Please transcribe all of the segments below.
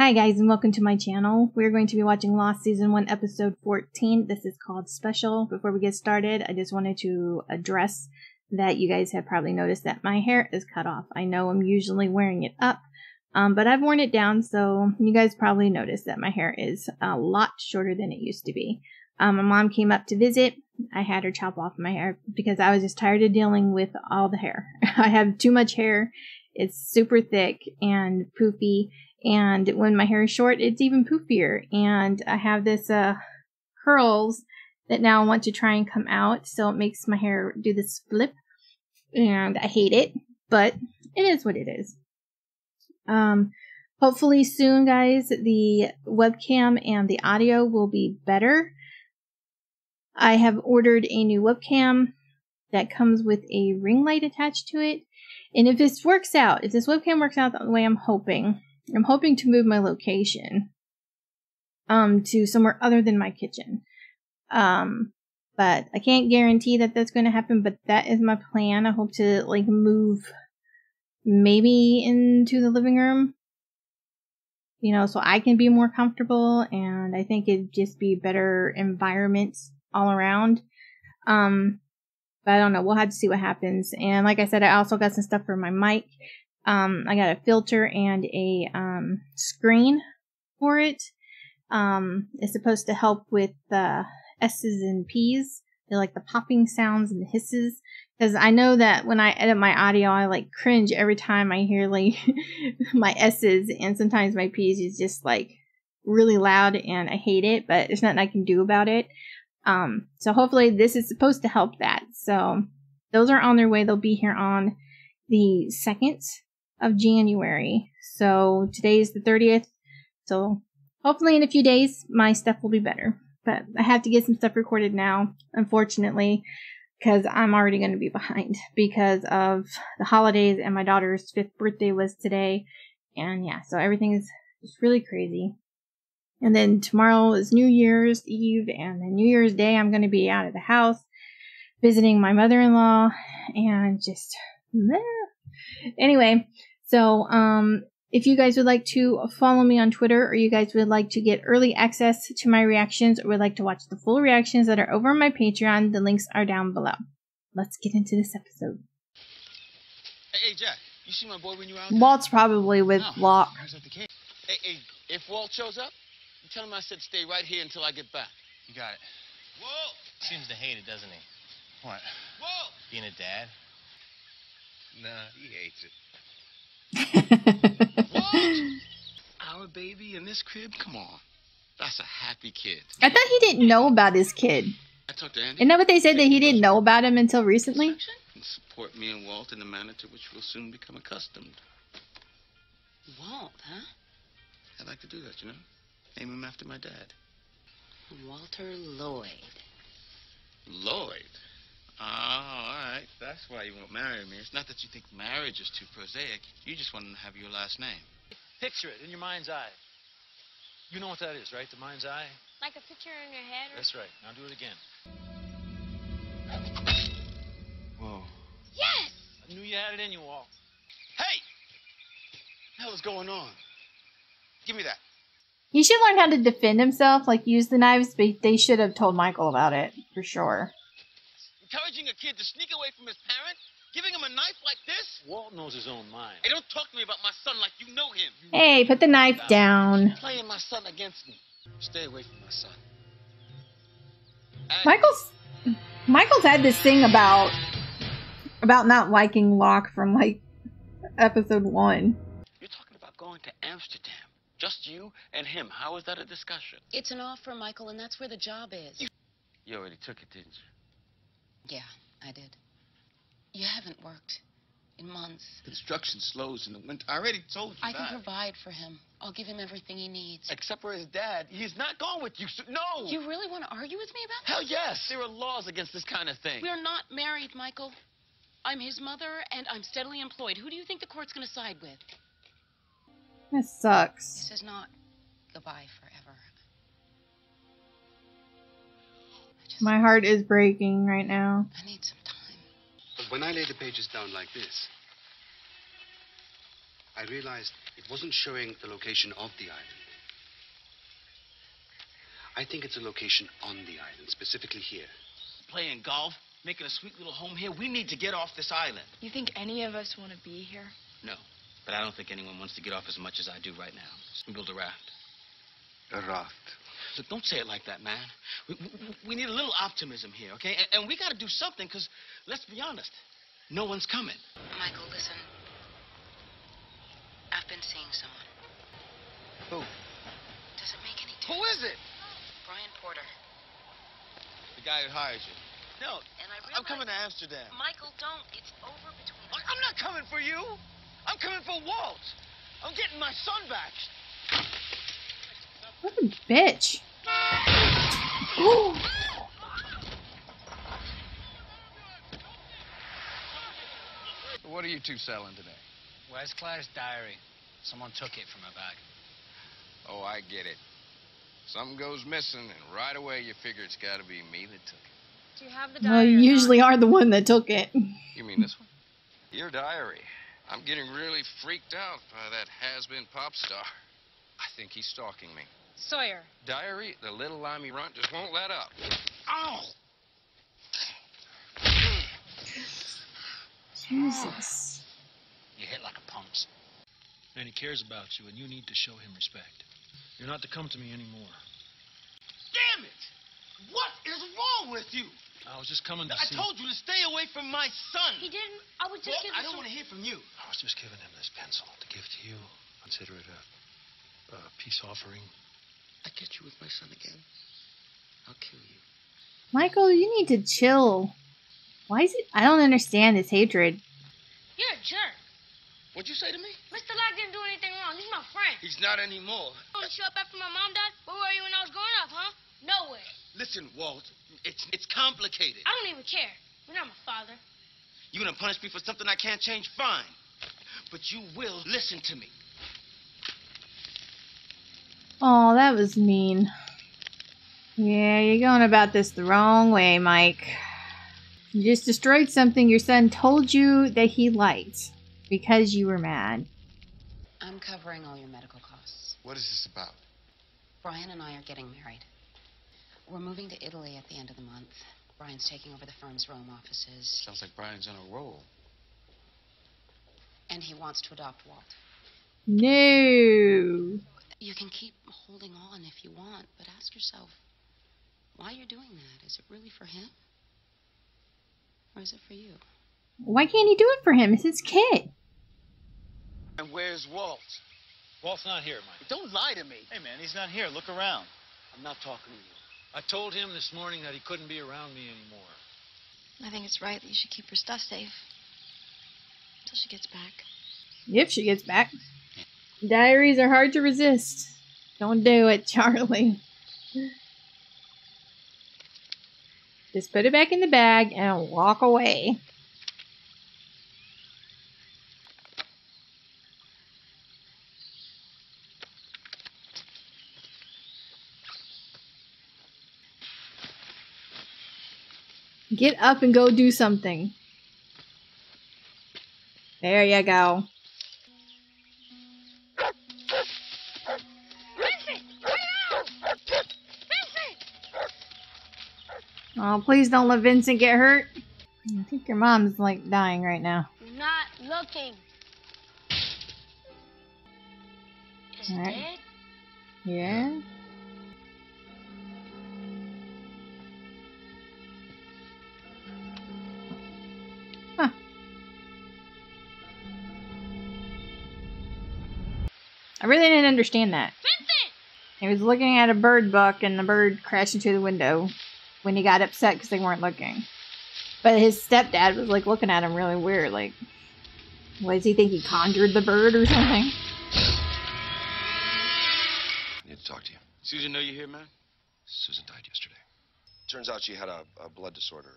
Hi guys, and welcome to my channel. We're going to be watching Lost Season 1 Episode 14. This is called Special. Before we get started, I just wanted to address that you guys have probably noticed that my hair is cut off. I know I'm usually wearing it up, but I've worn it down, so you guys probably noticed that my hair is a lot shorter than it used to be. My mom came up to visit. I had her chop off my hair because I was just tired of dealing with all the hair. I have too much hair. It's super thick and poofy. And when my hair is short, it's even poofier. And I have this curls that now want to try and come out. So it makes my hair do this flip. And I hate it. But it is what it is. Hopefully soon, guys, the webcam and the audio will be better. I have ordered a new webcam that comes with a ring light attached to it. And if this webcam works out the way I'm hoping to move my location to somewhere other than my kitchen. But I can't guarantee that that's going to happen, but that is my plan. I hope to move maybe into the living room, so I can be more comfortable, and I think it'd just be better environment all around. But I don't know. We'll have to see what happens. And like I said, I also got some stuff for my mic. I got a filter and a screen for it. It's supposed to help with the S's and P's. They're like the popping sounds and the hisses. Because I know that when I edit my audio, I cringe every time I hear my S's, and sometimes my P's is just really loud and I hate it, but there's nothing I can do about it. So hopefully this is supposed to help that. So those are on their way. They'll be here on the 2nd of January. So today's the 30th. So hopefully in a few days my stuff will be better. But I have to get some stuff recorded now, unfortunately, because I'm already going to be behind because of the holidays, and my daughter's 5th birthday was today. And yeah, so everything is just really crazy. And then tomorrow is New Year's Eve, and then New Year's Day I'm going to be out of the house visiting my mother-in-law, and just anyway. So if you guys would like to follow me on Twitter, or you guys would like to get early access to my reactions, or would like to watch the full reactions that are over on my Patreon, the links are down below. Let's get into this episode. Hey, Jack, you see my boy when you out? Walt's probably with Locke. Hey, if Walt shows up, you tell him I said stay right here until I get back. You got it. Walt! Seems to hate it, doesn't he? What? Walt! Being a dad? Nah, he hates it. Walt! Our baby in this crib? Come on. That's a happy kid. I thought he didn't know about his kid. I talked to Andy. Isn't that what they said, that he didn't know about him until recently? And support me and Walt in a manner to which we'll soon become accustomed. Walt, huh? I'd like to do that, Name him after my dad. Walter Lloyd. Lloyd? Oh, all right. That's why you won't marry me. It's not that you think marriage is too prosaic. You just want to have your last name. Picture it in your mind's eye. You know what that is, right? The mind's eye? Like a picture in your head? That's right. Now do it again. Whoa. Yes! I knew you had it in you, Walt. Hey! What the hell is going on? Give me that. He should learn how to defend himself, use the knives, but they should have told Michael about it, for sure. Encouraging a kid to sneak away from his parent? Giving him a knife like this? Walt knows his own mind. Hey, don't talk to me about my son like you know him. Hey, put the knife down. Playing my son against me. Stay away from my son. Michael's had this thing about not liking Locke from, episode 1. You're talking about going to Amsterdam. Just you and him. How is that a discussion? It's an offer, Michael, and that's where the job is. You already took it, didn't you? Yeah, I did. You haven't worked in months. Construction slows in the winter. I already told you I that. can provide for him. I'll give him everything he needs. Except for his dad. He's not going with you. So no! You really want to argue with me about Hell yes! There are laws against this kind of thing. We're not married, Michael. I'm his mother, and I'm steadily employed. Who do you think the court's going to side with? That sucks. This is not goodbye forever. My heart is breaking right now. I need some time. But when I lay the pages down like this, I realized it wasn't showing the location of the island. I think it's a location on the island, specifically here. Playing golf, making a sweet little home here. We need to get off this island. You think any of us want to be here? No, but I don't think anyone wants to get off as much as I do right now. We build a raft. A raft. Look, don't say it like that, man. We need a little optimism here, okay? And we got to do something, because, let's be honest, no one's coming. Michael, listen. I've been seeing someone. Who? Does it make any difference? Who is it? Brian Porter. The guy who hires you. No, And I I'm coming to Amsterdam. Michael, don't. It's over between us. I'm not coming for you. I'm coming for Walt. I'm getting my son back. What a bitch. Ooh. What are you two selling today? West Class Diary. Someone took it from my bag. Oh, I get it. Something goes missing, and right away you figure it's got to be me that took it. Do you have the Well, diary? you or not? usually are the one that took it. You mean this one? Your diary. I'm getting really freaked out by that has-been pop star. I think he's stalking me. Sawyer. Diary, the little limey runt just won't let up. Ow! Jesus. You hit like a punks. And he cares about you, and you need to show him respect. You're not to come to me anymore. Damn it! What is wrong with you? I was just coming to I see... told you to stay away from my son. He didn't. I was just Walt, giving I don't some... want to hear from you. I was just giving him this pencil to give to you. Consider it a peace offering. I get you with my son again, I'll kill you. Michael, you need to chill. Why is it? I don't understand this hatred. You're a jerk. What'd you say to me? Mr. Locke didn't do anything wrong. He's my friend. He's not anymore. You want to show up after my mom died? Where were you when I was growing up, huh? Nowhere. Listen, Walt, it's complicated. I don't even care. You're not my father. You gonna punish me for something I can't change? Fine. But you will listen to me. Oh, that was mean. Yeah, you're going about this the wrong way, Mike. You just destroyed something your son told you that he liked because you were mad. I'm covering all your medical costs. What is this about? Brian and I are getting married. We're moving to Italy at the end of the month. Brian's taking over the firm's Rome offices. Sounds like Brian's on a roll. And he wants to adopt Walt. No. You can keep holding on if you want, but ask yourself, why you're doing that? Is it really for him? Or is it for you? Why can't he do it for him? It's his kid. And where's Walt? Walt's not here, Mike. Don't lie to me. Hey, man, he's not here. Look around. I'm not talking to you. I told him this morning that he couldn't be around me anymore. I think it's right that you should keep her stuff safe. Until she gets back. If she gets back. Diaries are hard to resist. Don't do it, Charlie. Just put it back in the bag and walk away. Get up and go do something. There you go. Oh, please don't let Vincent get hurt. I think your mom's like dying right now. You're not looking. Is it Alright. dead? Yeah? Huh. I really didn't understand that. Vincent! He was looking at a bird buck and the bird crashed into the window when he got upset because they weren't looking. But his stepdad was like looking at him really weird, like, what does he think, he conjured the bird or something? I need to talk to you. Susan, know you here, man? Susan died yesterday. Turns out she had a blood disorder.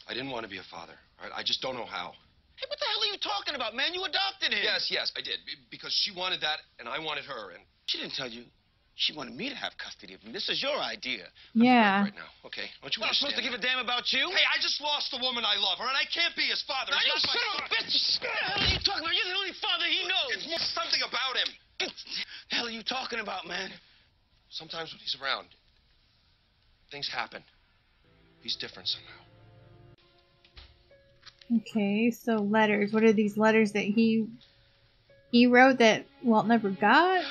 I didn't want to be a father. All right? I just don't know how. Hey, what the hell are you talking about, man? You adopted him. Yes, I did. Because she wanted that, and I wanted her, and... She didn't tell you. She wanted me to have custody of him. This is your idea. Yeah. Right now, okay? Don't you What, I'm understand? supposed to give a damn about you? Hey, I just lost the woman I love, all right? I can't be his father. Now, It's you not son my of a bitch! What the hell are you talking about? You're the only father he knows. Sometimes when he's around, things happen. He's different somehow. Okay, so letters. What are these letters that he wrote that Walt never got?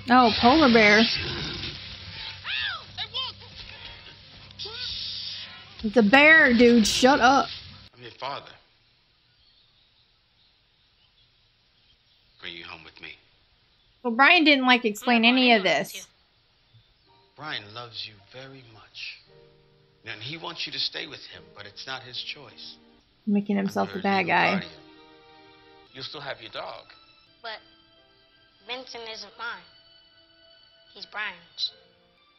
Oh, polar bear. It's a bear, dude. Shut up. I'm your father. Bring you home with me. Well, Brian didn't explain any of this. Brian loves you very much. And he wants you to stay with him, but it's not his choice. Making himself I'm the your bad legal guy. guardian. You'll still have your dog. But Vincent isn't mine. He's Brian's.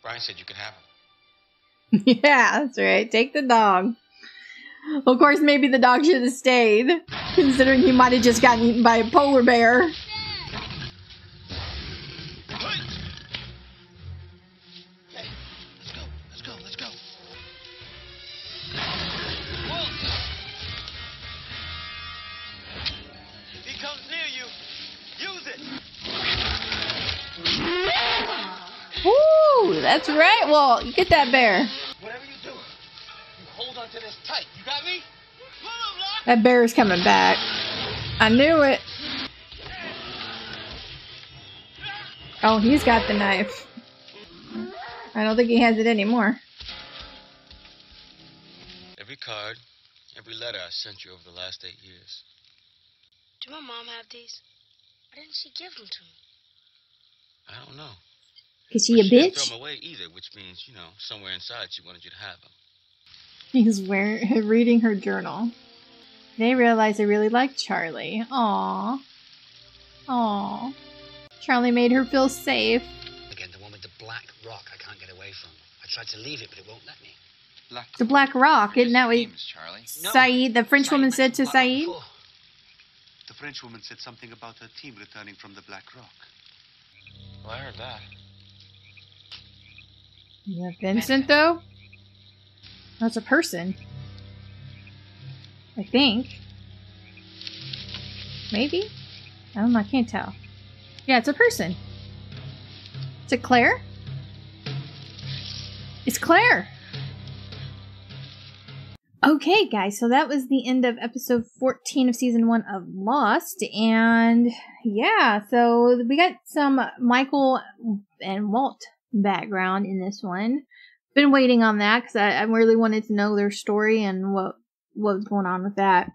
Brian said you could have him. Yeah, that's right. Take the dog. Of course, maybe the dog should have stayed, considering he might have just gotten eaten by a polar bear. Let's go. If he comes near you, use it. Woo! That's right. Well, you get that bear. Whatever you do, you hold on to this tight. You got me? That bear's coming back. I knew it. Oh, he's got the knife. I don't think he has it anymore. Every card, every letter I sent you over the last 8 years. Do my mom have these? Why didn't she give them to me? I don't know. Is she a But she didn't bitch? throw them away either, which means, somewhere inside she wanted you to have them. He's reading her journal. They realize they really like Charlie. Aww. Aww. Charlie made her feel safe. Again, the one with the black rock I can't get away from. I tried to leave it, but it won't let me. The Black Rock, isn't that what Charlie? Saeed, the French woman, said to Saeed? The French woman said something about her team returning from the Black Rock. Well, I heard that. Yeah, Vincent, though? That's a person. I think. Maybe? I don't know, I can't tell. Yeah, it's a person. Is it Claire? It's Claire! Okay, guys, so that was the end of episode 14 of season 1 of Lost. And yeah, so we got some Michael and Walt background in this one. Been waiting on that because I really wanted to know their story and what was going on with that.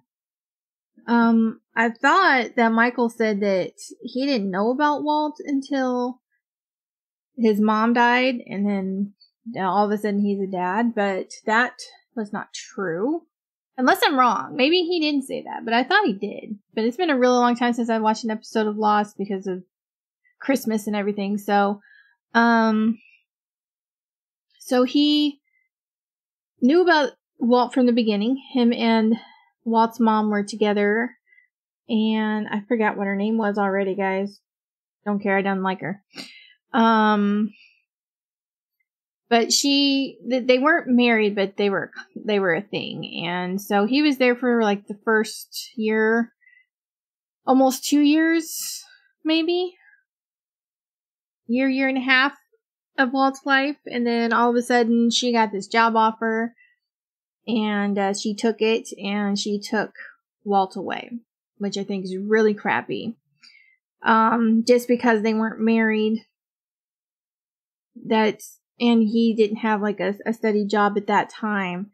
I thought that Michael said that he didn't know about Walt until his mom died, and then all of a sudden he's a dad, but that was not true. Unless I'm wrong. Maybe he didn't say that, but I thought he did. But it's been a really long time since I watched an episode of Lost because of Christmas and everything, so he knew about Walt from the beginning. Him and Walt's mom were together, and I forgot what her name was already, guys. Don't care, I don't like her. But they weren't married, but they were a thing. And so he was there for the first year, almost 2 years, maybe? Year and a half of Walt's life. And then all of a sudden she got this job offer, and she took it, and she took Walt away, which I think is really crappy. Just because they weren't married, and he didn't have a steady job at that time.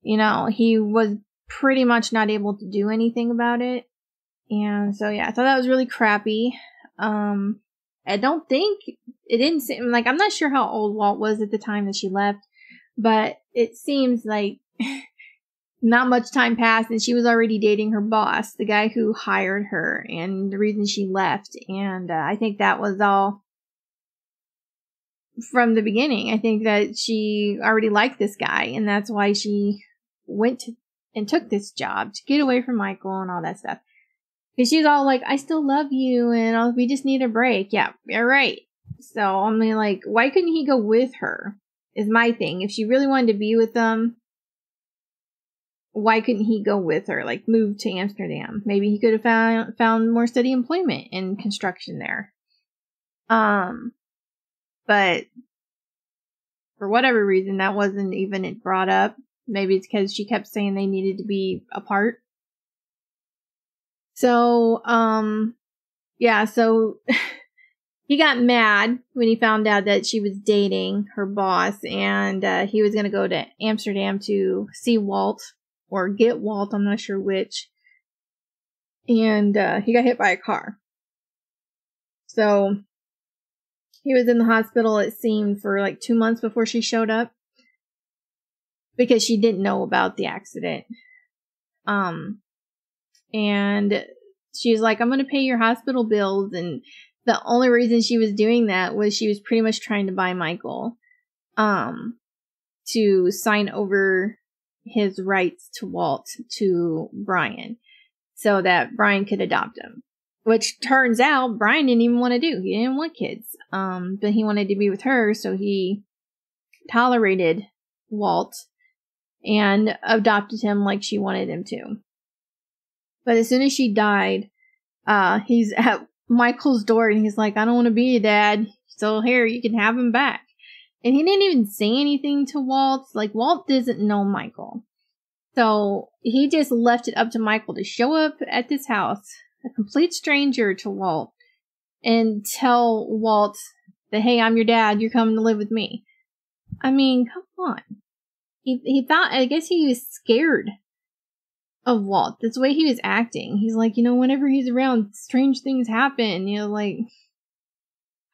He was pretty much not able to do anything about it. And so yeah, I thought that was really crappy. I don't think it didn't seem I'm not sure how old Walt was at the time that she left, but it seems like not much time passed and she was already dating her boss, the guy who hired her, and the reason she left. And I think that was all from the beginning. I think that she already liked this guy, and that's why she went and took this job to get away from Michael and all that stuff. Because she's all I still love you, and we just need a break. Yeah, you're right. So, I mean, why couldn't he go with her? Is my thing. If she really wanted to be with them, why couldn't he go with her? Move to Amsterdam. Maybe he could have found more steady employment in construction there. But for whatever reason, that wasn't even brought up. Maybe it's because she kept saying they needed to be apart. So, yeah, so he got mad when he found out that she was dating her boss, and he was going to go to Amsterdam to see Walt, or get Walt, I'm not sure which. And he got hit by a car. So he was in the hospital, it seemed, for like 2 months before she showed up, because she didn't know about the accident. And she's like, I'm going to pay your hospital bills. And the only reason she was doing that was she was pretty much trying to buy Michael, to sign over his rights to Walt to Brian, so that Brian could adopt him. Which turns out Brian didn't even want to do. He didn't want kids. But he wanted to be with her, so he tolerated Walt and adopted him like she wanted him to. But as soon as she died, he's at Michael's door and he's like, I don't want to be your dad, so here, you can have him back. And he didn't even say anything to Walt. Like, Walt doesn't know Michael. So he just left it up to Michael to show up at this house, a complete stranger to Walt, and tell Walt that, hey, I'm your dad, you're coming to live with me. I mean, come on. He thought, I guess he was scared of Walt. That's the way he was acting. He's like, whenever he's around, strange things happen. Like,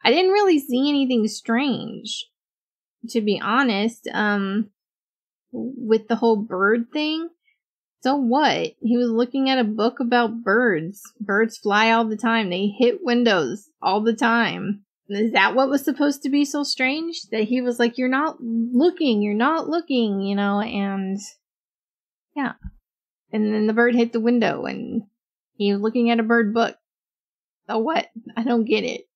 I didn't really see anything strange, to be honest, with the whole bird thing. So what? He was looking at a book about birds. Birds fly all the time. They hit windows all the time. Is that what was supposed to be so strange? That he was like, you're not looking, and yeah. And then the bird hit the window and he was looking at a bird book. So what? I don't get it.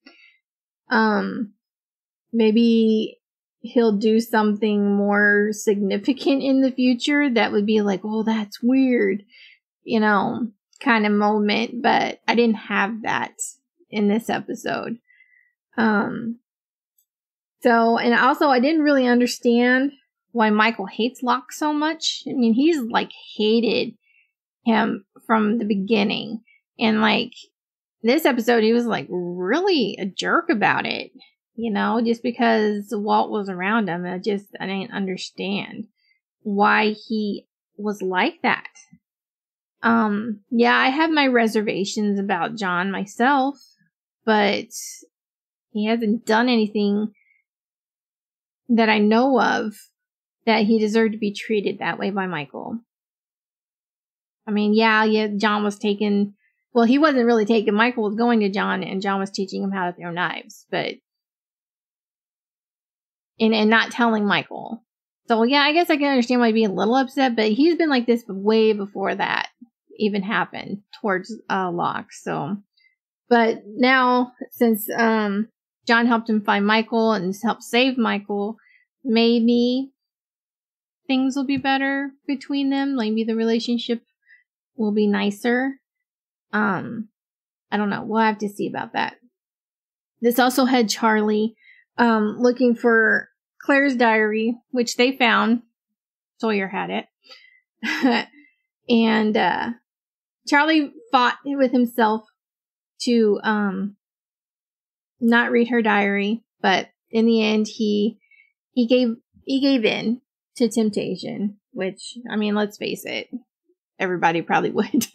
Maybe he'll do something more significant in the future that would be like, oh, that's weird, kind of moment. But I didn't have that in this episode. So, and also I didn't really understand why Michael hates Locke so much. I mean, he's like hated him from the beginning. And like this episode, he was like really a jerk about it, just because Walt was around him. I didn't understand why he was like that. Yeah, I have my reservations about John myself, but he hasn't done anything that I know of that he deserved to be treated that way by Michael. I mean, yeah, John was taken. Well, he wasn't really taken. Michael was going to John, and John was teaching him how to throw knives, but and not telling Michael. So yeah, I guess I can understand why he'd be a little upset, but he's been like this way before that even happened towards Locke. So, but now since John helped him find Michael and helped save Michael, maybe things will be better between them. Maybe the relationship will be nicer. I don't know. We'll have to see about that. This also had Charlie looking for Claire's diary, which they found. Sawyer had it. And Charlie fought with himself to not read her diary, but in the end he gave in to temptation, which, I mean, let's face it, everybody probably would.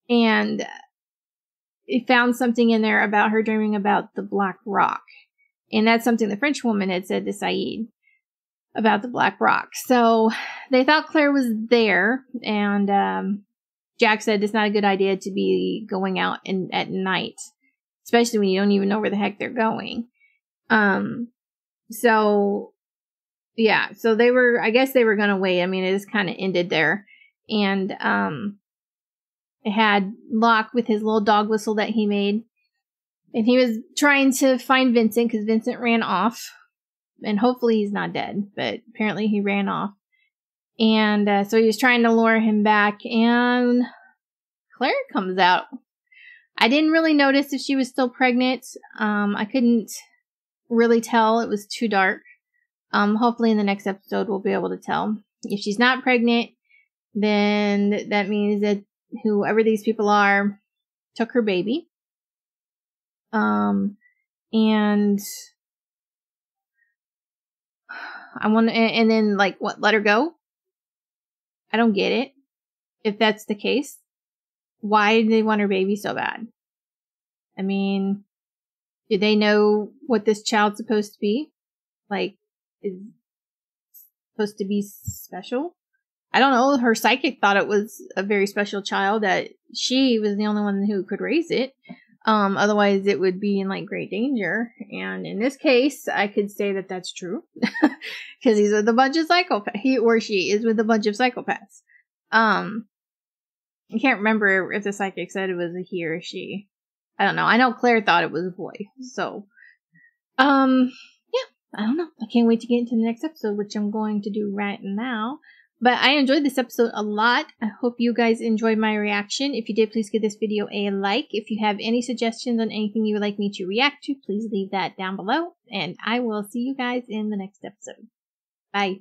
And he found something in there about her dreaming about the Black Rock. And that's something the French woman had said to Saeed about the Black Rock. So they thought Claire was there, and Jack said it's not a good idea to be going out at night, especially when you don't even know where the heck they're going. So yeah, so I guess they were going to wait. I mean, it just kind of ended there. And it had Locke with his little dog whistle that he made. And he was trying to find Vincent because Vincent ran off. And hopefully he's not dead, but apparently he ran off. And so he was trying to lure him back. And Claire comes out. I didn't really notice if she was still pregnant. I couldn't really tell. It was too dark. Hopefully in the next episode we'll be able to tell. If she's not pregnant, then that means that whoever these people are took her baby. And I want to, and then like what, let her go? I don't get it. If that's the case, why do they want her baby so bad? I mean, do they know what this child's supposed to be? Like, is supposed to be special? I don't know. Her psychic thought it was a very special child, that she was the only one who could raise it. Otherwise it would be in like great danger. And in this case, I could say that that's true. Cause he's with a bunch of psychopaths. He or she is with a bunch of psychopaths. I can't remember if the psychic said it was a he or she. I don't know. I know Claire thought it was a boy. So, yeah, I don't know. I can't wait to get into the next episode, which I'm going to do right now. But I enjoyed this episode a lot. I hope you guys enjoyed my reaction. If you did, please give this video a like. If you have any suggestions on anything you would like me to react to, please leave that down below. And I will see you guys in the next episode. Bye.